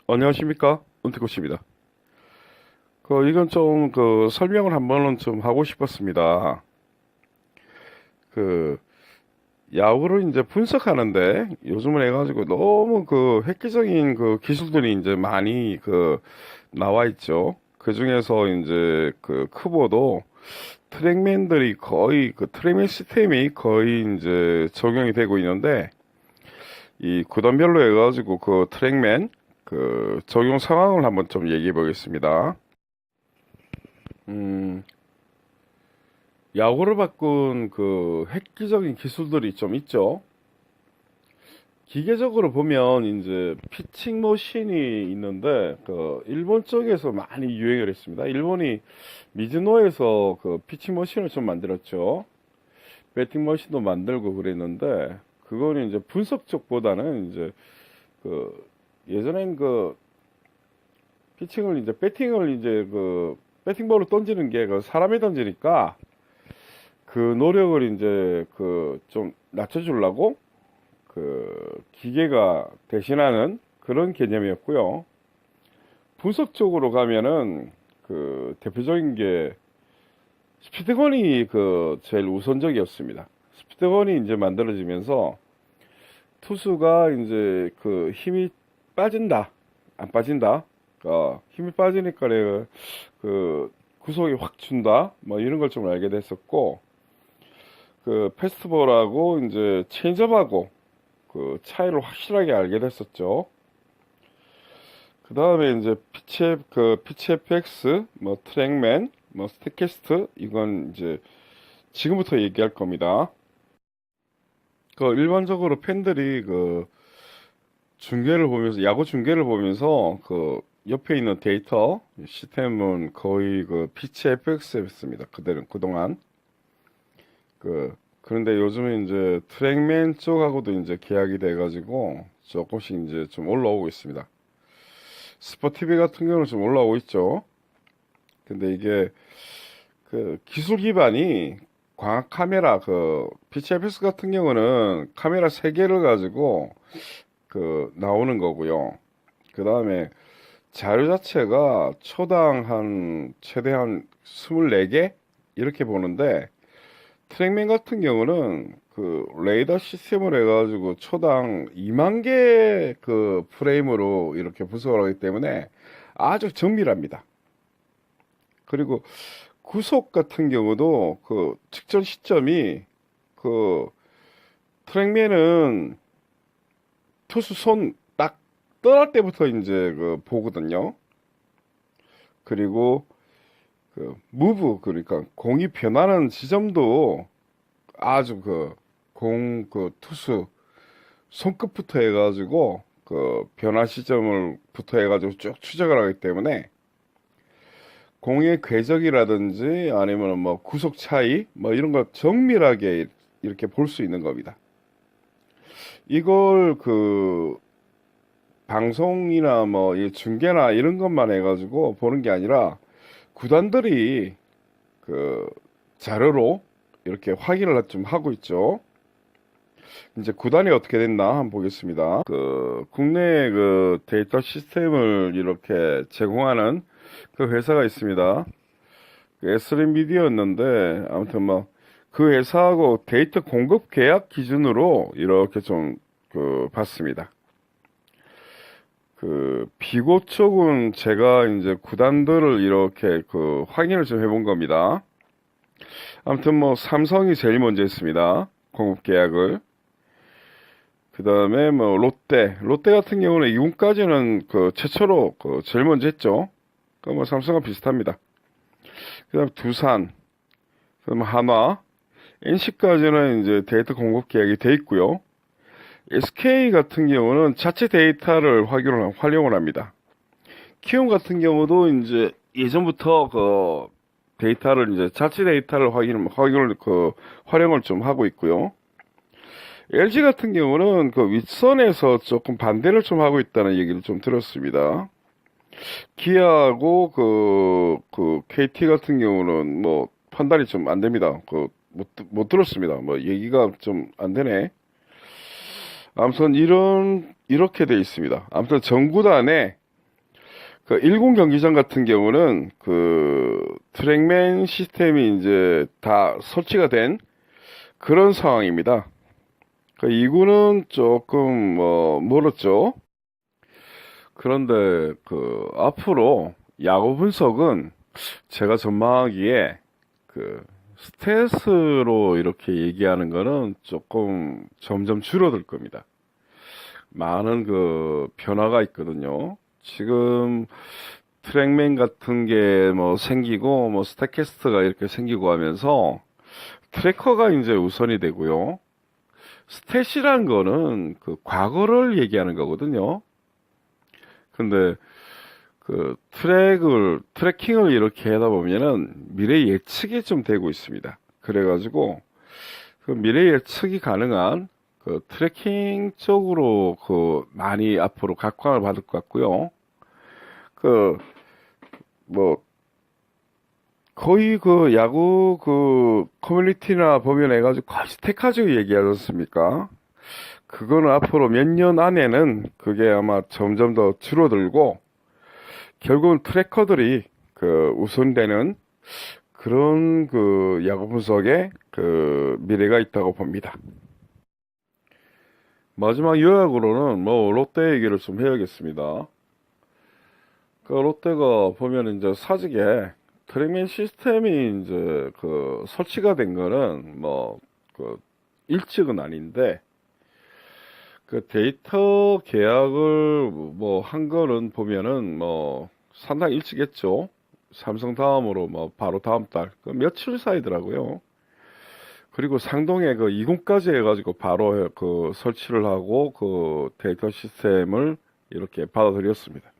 안녕하십니까? 은퇴코치입니다. 이건 좀, 설명을 한 번은 좀 하고 싶었습니다. 그, 야구를 이제 분석하는데, 요즘은 해가지고 너무 획기적인 기술들이 이제 많이 나와 있죠. 그 중에서 이제 크보도 트랙맨들이 거의, 트랙맨 시스템이 거의 이제 적용이 되고 있는데, 이 구단별로 해가지고 트랙맨, 적용 상황을 한번 좀 얘기해 보겠습니다. 음, 야구를 바꾼 획기적인 기술들이 좀 있죠. 기계적으로 보면 이제 피칭 머신이 있는데 일본 쪽에서 많이 유행을 했습니다. 일본이 미즈노에서 피칭 머신을 좀 만들었죠. 배팅 머신도 만들고 그랬는데 그거는 이제 분석 쪽보다는 이제 그 예전엔 피칭을 이제 배팅을 이제 배팅볼을 던지는 게 사람이 던지니까 노력을 이제 좀 낮춰주려고 기계가 대신하는 그런 개념이었고요. 분석적으로 가면은 대표적인 게 스피드건이 제일 우선적이었습니다. 스피드건이 이제 만들어지면서 투수가 이제 힘이 빠진다, 안 빠진다, 힘이 빠지니까 내가 구속이 확 준다, 뭐 이런 걸 좀 알게 됐었고, 페스트볼하고 이제 체인지업하고 차이를 확실하게 알게 됐었죠. 그 다음에 이제 피치 FX, 뭐 트랙맨, 뭐 스택캐스트 이건 이제 지금부터 얘기할 겁니다. 일반적으로 팬들이 중계를 보면서 야구 중계를 보면서 옆에 있는 데이터 시스템은 거의 피치 FX였습니다. 그동안. 그런데 요즘에 이제 트랙맨 쪽하고도 이제 계약이 돼가지고 조금씩 이제 좀 올라오고 있습니다. 스포티비 같은 경우는 좀 올라오고 있죠. 근데 이게 기술 기반이 광학 카메라 PCFS 같은 경우는 카메라 3개를 가지고 나오는 거고요. 그 다음에 자료 자체가 초당 최대한 24개 이렇게 보는데 트랙맨 같은 경우는 레이더 시스템을 해가지고 초당 2만 개 프레임으로 이렇게 분석을 하기 때문에 아주 정밀합니다. 그리고 구속 같은 경우도 측정 시점이 트랙맨은 투수 손 딱 떠날 때부터 이제 보거든요. 그리고 무브 그러니까 공이 변하는 지점도 아주 투수 손끝부터 해가지고 변화 시점을부터 해가지고 쭉 추적을 하기 때문에 공의 궤적이라든지 아니면 뭐 구속 차이 뭐 이런 걸 정밀하게 이렇게 볼 수 있는 겁니다. 이걸 방송이나 뭐 중계나 이런 것만 해가지고 보는 게 아니라 구단들이 자료로 이렇게 확인을 좀 하고 있죠. 이제 구단이 어떻게 됐나 한번 보겠습니다. 국내 데이터 시스템을 이렇게 제공하는 회사가 있습니다. SRM 미디어였는데 아무튼 뭐 회사하고 데이터 공급 계약 기준으로 이렇게 좀 봤습니다. 비고 쪽은 제가 이제 구단들을 이렇게 확인을 좀 해본 겁니다. 아무튼 뭐 삼성이 제일 먼저 했습니다. 공급 계약을. 그 다음에 뭐 롯데 같은 경우는 이군까지는 최초로 제일 먼저 했죠. 뭐 삼성과 비슷합니다. 그 다음 두산, 그 다음 한화, NC까지는 이제 데이터 공급 계약이 돼 있고요. SK 같은 경우는 자체 데이터를 활용을 합니다. 키움 같은 경우도 이제 예전부터 데이터를 이제 자체 데이터를 활용을 좀 하고 있고요. LG 같은 경우는 윗선에서 조금 반대를 좀 하고 있다는 얘기를 좀 들었습니다. 기아하고 KT 같은 경우는 뭐 판단이 좀 안 됩니다. 못 들었습니다. 뭐 얘기가 좀 안 되네. 아무튼 이렇게 돼 있습니다. 아무튼 전 구단에 그 일군 경기장 같은 경우는 그 트랙맨 시스템이 이제 다 설치가 된 그런 상황입니다. 그 2군은 조금 멀었죠. 그런데 그 앞으로 야구 분석은 제가 전망하기에 그 스탯으로 이렇게 얘기하는 거는 조금 점점 줄어들 겁니다. 많은 그 변화가 있거든요. 지금 트랙맨 같은 게 뭐 생기고 뭐 스태캐스트가 이렇게 생기고 하면서 트래커가 이제 우선이 되고요. 스탯이란 거는 그 과거를 얘기하는 거거든요. 근데 그 트래킹을 이렇게 하다 보면은 미래 예측이 좀 되고 있습니다. 그래가지고 그 미래 예측이 가능한 그 트래킹 쪽으로 그 많이 앞으로 각광을 받을 것 같고요. 그 뭐 거의 그 야구 그 커뮤니티나 보면 해가지고 거의 스택 가지고 얘기하지 않습니까? 그거는 앞으로 몇 년 안에는 그게 아마 점점 더 줄어들고 결국은 트래커들이 그 우선되는 그런 그 야구 분석에 그 미래가 있다고 봅니다. 마지막 요약으로는 뭐 롯데 얘기를 좀 해야겠습니다. 그 롯데가 보면 이제 사직에 트랙맨 시스템이 이제 그 설치가 된 거는 뭐 그 일찍은 아닌데 그 데이터 계약을 뭐 한 거는 보면은 뭐 상당히 일찍 했죠. 삼성 다음으로 뭐 바로 다음 달 그 며칠 사이더라고요. 그리고 상동에 그 2군까지 해가지고 바로 그 설치를 하고 그 데이터 시스템을 이렇게 받아들였습니다.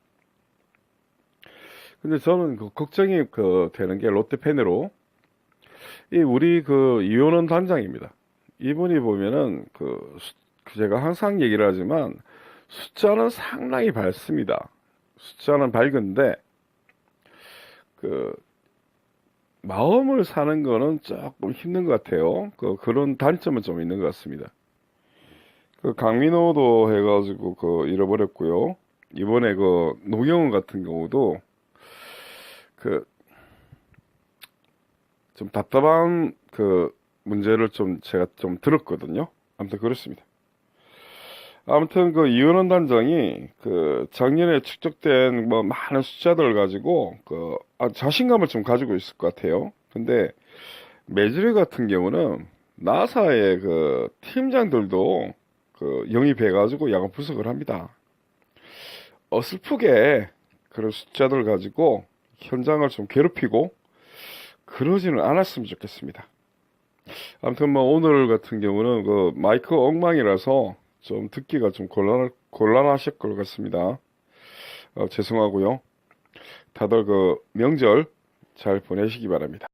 근데 저는 그 걱정이 그 되는 게 롯데 팬으로 이 우리 그 이원원 단장입니다. 이분이 보면은 그 제가 항상 얘기를 하지만 숫자는 상당히 밝습니다. 숫자는 밝은데 그 마음을 사는 거는 조금 힘든 것 같아요. 그런 단점은 좀 있는 것 같습니다. 그 강민호도 해가지고 그 잃어버렸고요. 이번에 그 노경은 같은 경우도 그 좀 답답한 그 문제를 좀 제가 좀 들었거든요. 아무튼 그렇습니다. 아무튼 그 이현원 단장이 그 작년에 축적된 뭐 많은 숫자들을 가지고 자신감을 좀 가지고 있을 것 같아요. 근데 메이저리그 같은 경우는 나사의 그 팀장들도 그 영입해가지고 야구 분석을 합니다. 어설프게 그런 숫자들 가지고 현장을 좀 괴롭히고 그러지는 않았으면 좋겠습니다. 아무튼 뭐 오늘 같은 경우는 그 마이크 엉망이라서 좀 듣기가 좀 곤란하실 것 같습니다. 죄송하고요. 다들 그 명절 잘 보내시기 바랍니다.